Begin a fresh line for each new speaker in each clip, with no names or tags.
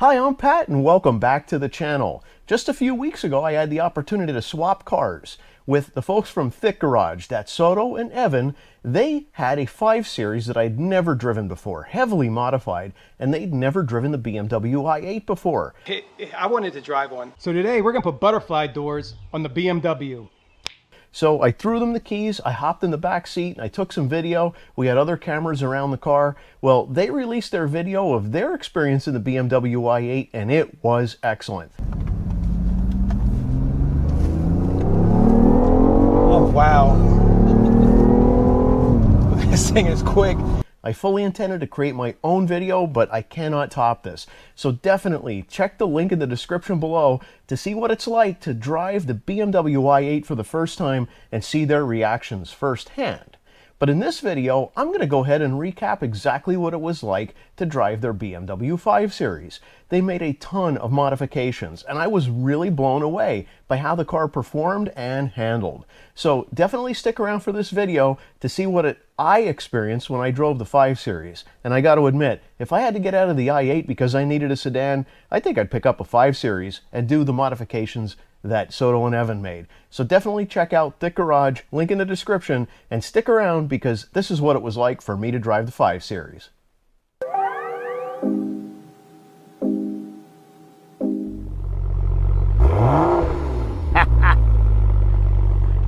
Hi, I'm Pat and welcome back to the channel. Just a few weeks ago I had the opportunity to swap cars with the folks from Thic Garage. That's Soto and Evan. They had a 5 Series that I'd never driven before, heavily modified, and they'd never driven the BMW i8 before.
I wanted to drive one. So today we're going to put butterfly doors on the BMW.
So I threw them the keys, I hopped in the back seat, and I took some video. We had other cameras around the car. Well, they released their video of their experience in the BMW i8, and it was excellent.
Oh, wow. This thing is quick.
I fully intended to create my own video, but I cannot top this. So definitely check the link in the description below to see what it's like to drive the BMW i8 for the first time and see their reactions firsthand. But in this video, I'm going to go ahead and recap exactly what it was like to drive their BMW 5 Series. They made a ton of modifications, and I was really blown away by how the car performed and handled. So definitely stick around for this video to see what I experienced when I drove the 5 Series. And I got to admit, if I had to get out of the i8 because I needed a sedan, I think I'd pick up a 5 Series and do the modifications that Soto and Evan made. So definitely check out Thic Garage, link in the description, and stick around because this is what it was like for me to drive the 5 Series.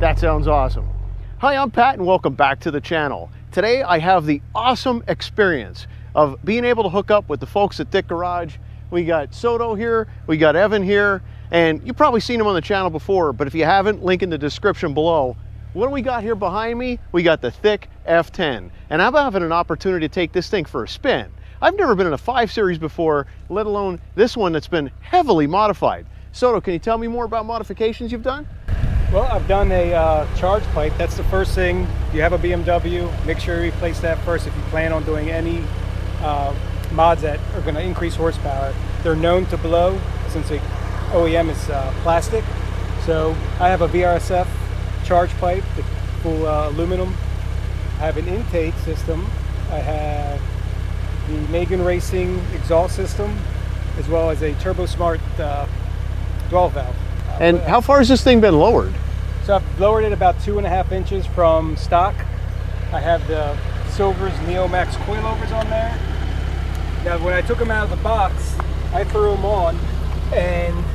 That sounds awesome. Hi, I'm Pat and welcome back to the channel. Today I have the awesome experience of being able to hook up with the folks at Thic Garage. We got Soto here, we got Evan here, and you've probably seen them on the channel before, but if you haven't, link in the description below. What do we got here behind me? We got the Thic F10, and I'm having an opportunity to take this thing for a spin. I've never been in a 5 Series before, let alone this one that's been heavily modified. Soto, can you tell me more about modifications you've done?
Well, I've done a charge pipe. That's the first thing. If you have a BMW, make sure you replace that first if you plan on doing any mods that are going to increase horsepower. They're known to blow since the OEM is plastic. So I have a VRSF charge pipe, the full aluminum. I have an intake system. I have the Megan Racing exhaust system, as well as a Turbo Smart 12 valve.
And how far has this thing been lowered?
So I've lowered it about 2.5 inches from stock. I have the Silver's Neomax Coilovers on there. Now when I took them out of the box, I threw them on and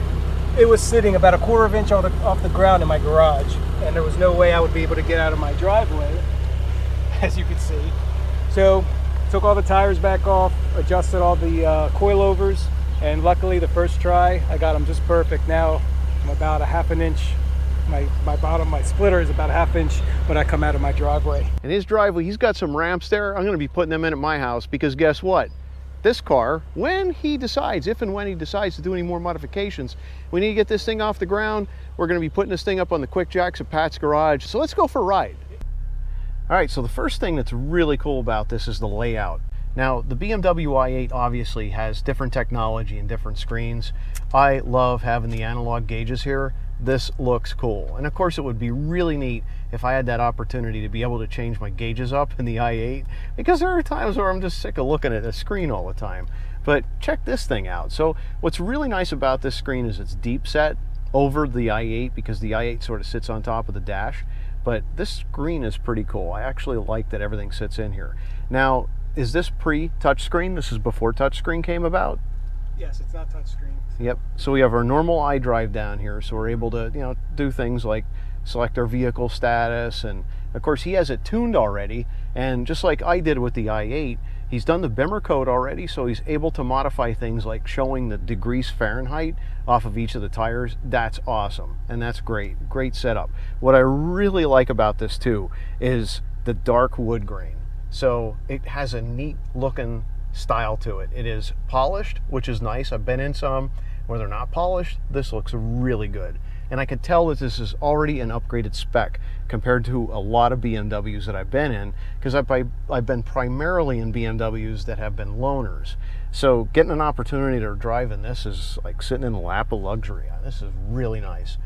it was sitting about 1/4 inch off the ground in my garage. And there was no way I would be able to get out of my driveway, as you can see. So took all the tires back off, adjusted all the coilovers, and luckily the first try, I got them just perfect. Now I'm about 1/2 inch. My splitter is about 1/2 inch when I come out of my driveway.
In his driveway, he's got some ramps there. I'm going to be putting them in at my house because guess what? This car, when he decides, if and when he decides to do any more modifications, we need to get this thing off the ground. We're going to be putting this thing up on the quick jacks at Pat's garage. So let's go for a ride. All right, so the first thing that's really cool about this is the layout. Now, the BMW i8 obviously has different technology and different screens. I love having the analog gauges here. This looks cool. And of course, it would be really neat if I had that opportunity to be able to change my gauges up in the i8, because there are times where I'm just sick of looking at the screen all the time. But check this thing out. So what's really nice about this screen is it's deep set over the i8 because the i8 sort of sits on top of the dash. But this screen is pretty cool. I actually like that everything sits in here. Now, is this pre-touchscreen? This is before touchscreen came about?
Yes, it's not touchscreen.
Yep. So we have our normal iDrive down here, so we're able to, do things like select our vehicle status, and of course he has it tuned already. And just like I did with the i8, he's done the bimmercode already, so he's able to modify things like showing the degrees Fahrenheit off of each of the tires. That's awesome, and that's great. Great setup. What I really like about this too is the dark wood grain. So it has a neat looking style to it. It is polished, which is nice. I've been in some where they're not polished. This looks really good. And I could tell that this is already an upgraded spec compared to a lot of BMWs that I've been in, because I've been primarily in BMWs that have been loaners. So getting an opportunity to drive in this is like sitting in a lap of luxury. This is really nice.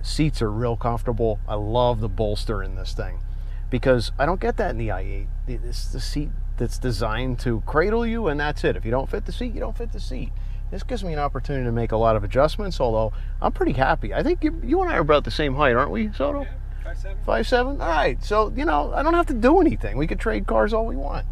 Seats are real comfortable. I love the bolster in this thing, because I don't get that in the i8. It's the seat that's designed to cradle you, and that's it. If you don't fit the seat, you don't fit the seat. this gives me an opportunity to make a lot of adjustments, although I'm pretty happy. I think you and I are about the same height, aren't we, Soto?
Yeah, 5'7".
5'7"? All right, so, you know, I don't have to do anything. We could trade cars all we want.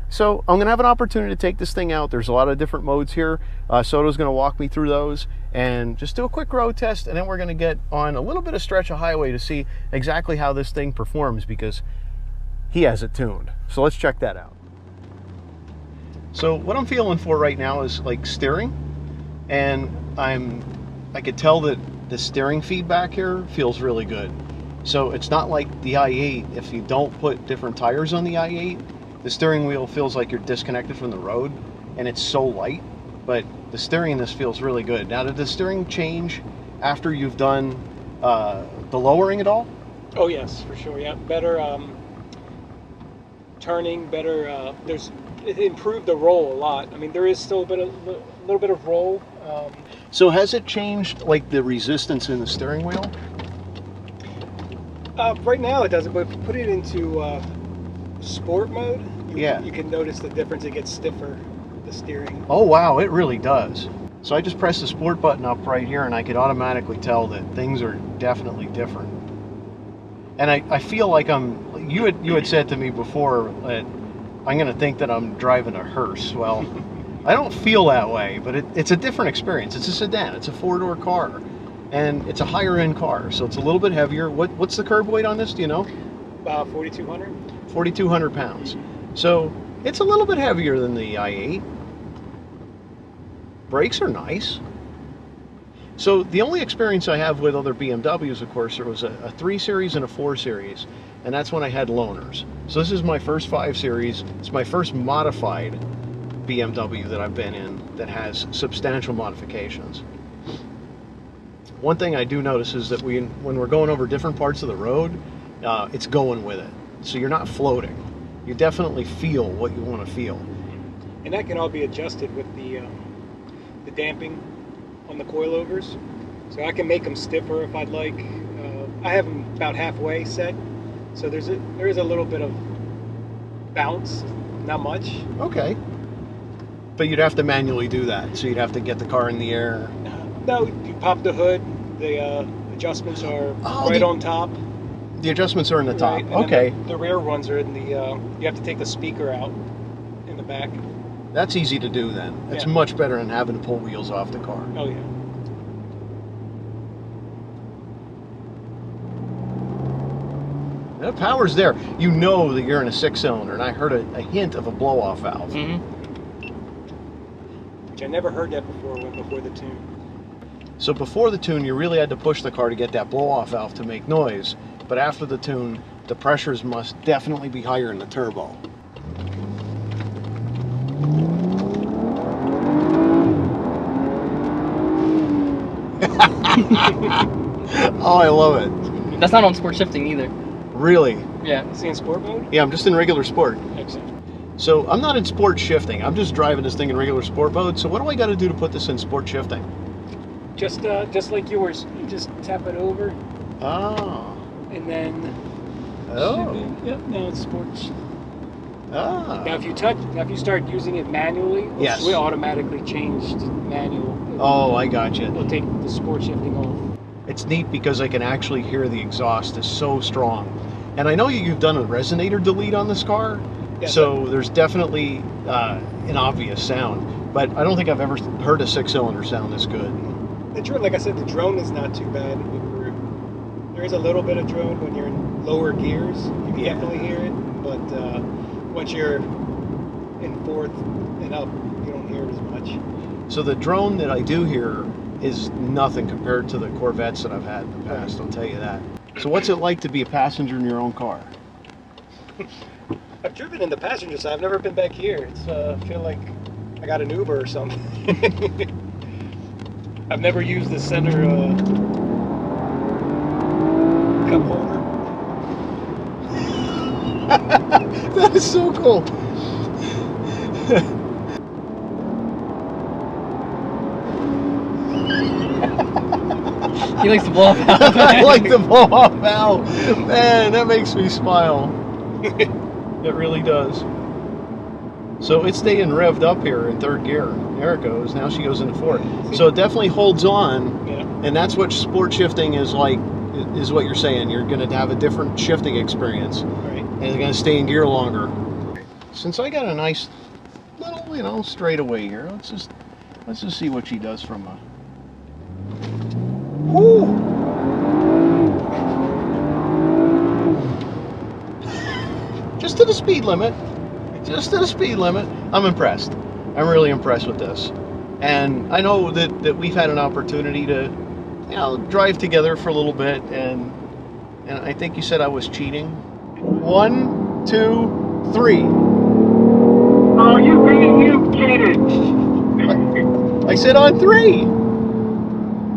So I'm going to have an opportunity to take this thing out. There's a lot of different modes here. Soto's going to walk me through those and just do a quick road test, and then we're going to get on a little bit of stretch of highway to see exactly how this thing performs, because he has it tuned. So let's check that out. So what I'm feeling for right now is like steering, and I could tell that the steering feedback here feels really good. So it's not like the i8. If you don't put different tires on the i8, the steering wheel feels like you're disconnected from the road, and it's so light, but the steering in this feels really good. Now, did the steering change after you've done the lowering at all?
Oh yes, for sure. Yeah, better turning, better. It improved the roll a lot. I mean, there is still a little bit of roll.
So has it changed like the resistance in the steering wheel?
Right now it doesn't, but if you put it into sport mode, you can notice the difference. It gets stiffer, the steering.
Oh wow, it really does. So I just pressed the sport button up right here, and I could automatically tell that things are definitely different. And I feel like you had said to me before that I'm going to think that I'm driving a hearse. Well, I don't feel that way, but it's a different experience. It's a sedan. It's a four-door car, and it's a higher-end car, so it's a little bit heavier. What's the curb weight on this? Do you know?
About 4,200.
4,200 pounds. So it's a little bit heavier than the i8. Brakes are nice. So the only experience I have with other BMWs, of course, there was a 3 Series and a 4 Series, and that's when I had loaners. So this is my first 5 Series. It's my first modified BMW that I've been in that has substantial modifications. One thing I do notice is that when we're going over different parts of the road, it's going with it. So you're not floating. You definitely feel what you want to feel.
And that can all be adjusted with the damping on the coilovers. So I can make them stiffer if I'd like. I have them about halfway set. So there is a little bit of bounce, not much.
Okay. But you'd have to manually do that. So you'd have to get the car in the air.
No, you pop the hood. The adjustments are right on top.
The adjustments are in the top.
Right,
okay.
The rear ones are in the. You have to take the speaker out in the back.
That's easy to do then. It's much better than having to pull wheels off the car.
Oh yeah.
The power's there. You know that you're in a 6-cylinder, and I heard a hint of a blow-off valve.
Mm-hmm. Which I never heard that before the tune.
So before the tune, you really had to push the car to get that blow-off valve to make noise. But after the tune, the pressures must definitely be higher in the turbo. Oh, I love it.
That's not on sport shifting either.
Really?
Yeah.
Is he in sport mode?
Yeah, I'm just in regular sport.
Excellent.
So I'm not in sport shifting. I'm just driving this thing in regular sport mode. So what do I got to do to put this in sport shifting?
Just like yours. You just tap it over.
Ah.
And then.
Oh.
Yep. Now it's sports.
Ah.
Now if you start using it manually,
yes,
we automatically change to manual.
Oh, I gotcha.
It'll take the sport shifting off.
It's neat because I can actually hear the exhaust is so strong. And I know you've done a resonator delete on this car, yes, so there's definitely an obvious sound. But I don't think I've ever heard a 6-cylinder sound this good.
Like I said, the drone is not too bad. There is a little bit of drone when you're in lower gears. You can definitely hear it. But once you're in fourth and up, you don't hear it as much.
So the drone that I do hear is nothing compared to the Corvettes that I've had in the past, I'll tell you that. So what's it like to be a passenger in your own car?
I've driven in the passenger side. I've never been back here. It's I feel like I got an Uber or something. I've never used the center cup holder.
That is so cool.
He likes the blow-off valve.
I like the blow-off valve. Man, that makes me smile. It really does. So it's staying revved up here in third gear. There it goes. Now she goes into fourth. So it definitely holds on.
Yeah.
And that's what sport shifting is like, is what you're saying. You're going to have a different shifting experience.
Right.
And it's going to stay in gear longer. Since I got a nice little, you know, straightaway here, let's just see what she does from a... Whoo! Just to the speed limit. Just to the speed limit. I'm impressed. I'm really impressed with this. And I know that we've had an opportunity to, you know, drive together for a little bit, and I think you said I was cheating. 1, 2, 3.
Oh, you cheated.
I said on 3.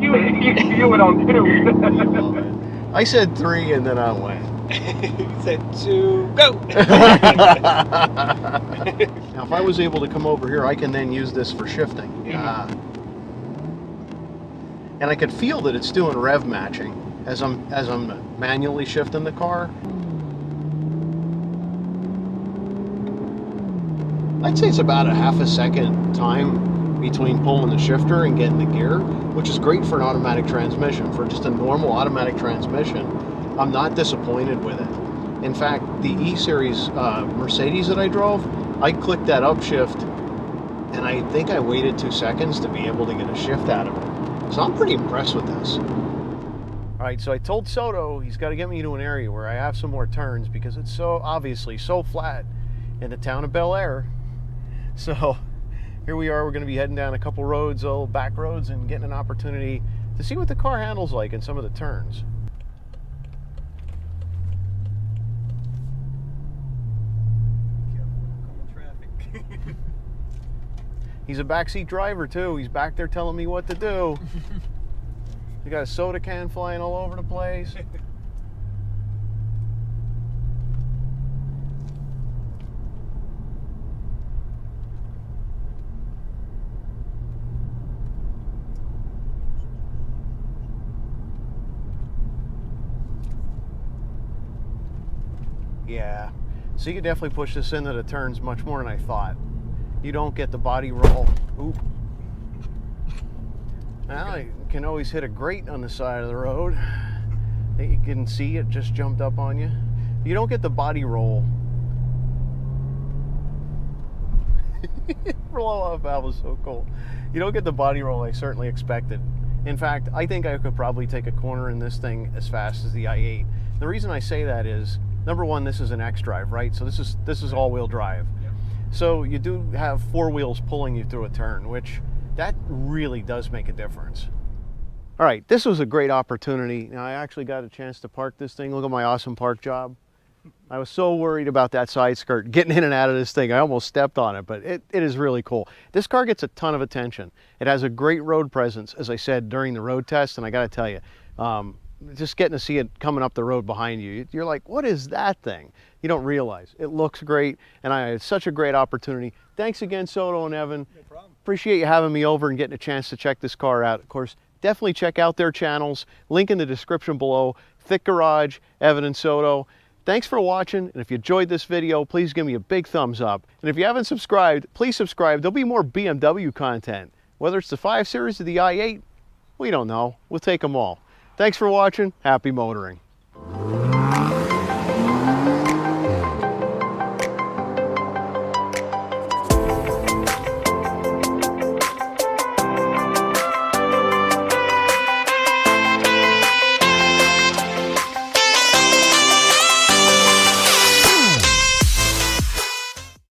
You went on 2.
I said 3 and then I went.
You said 2, go!
Now, if I was able to come over here, I can then use this for shifting. Yeah. And I could feel that it's doing rev matching as I'm manually shifting the car. I'd say it's about a half a second time between pulling the shifter and getting the gear, which is great for an automatic transmission. For just a normal automatic transmission, I'm not disappointed with it. In fact, the E-Series Mercedes that I drove, I clicked that upshift, and I think I waited 2 seconds to be able to get a shift out of it. So I'm pretty impressed with this. All right, so I told Soto he's got to get me to an area where I have some more turns because it's so obviously so flat in the town of Bel Air. So here we are, we're going to be heading down a couple roads, little back roads, and getting an opportunity to see what the car handles like in some of the turns. He's a backseat driver too. He's back there telling me what to do. You got a soda can flying all over the place. Yeah, so you can definitely push this into the turns much more than I thought. You don't get the body roll. Oop. Well, you can always hit a grate on the side of the road. You can see it just jumped up on you. You don't get the body roll. Blow-off valve is so cool. You don't get the body roll I certainly expected. In fact, I think I could probably take a corner in this thing as fast as the i8. The reason I say that is, number one, this is an X-Drive, right? So this is all-wheel drive. So you do have 4 wheels pulling you through a turn, which that really does make a difference. All right, this was a great opportunity. Now I actually got a chance to park this thing. Look at my awesome park job. I was so worried about that side skirt getting in and out of this thing. I almost stepped on it, but it is really cool. This car gets a ton of attention. It has a great road presence, as I said, during the road test, and I gotta tell you, just getting to see it coming up the road behind you, you're like, what is that thing? You don't realize. It looks great, and I had such a great opportunity. Thanks again, Soto and Evan.
No problem.
Appreciate you having me over and getting a chance to check this car out. Of course, definitely check out their channels. Link in the description below. Thic Garage, Evan and Soto. Thanks for watching, and if you enjoyed this video, please give me a big thumbs up. And if you haven't subscribed, please subscribe. There'll be more BMW content. Whether it's the 5 Series or the i8, we don't know. We'll take them all. Thanks for watching. Happy motoring.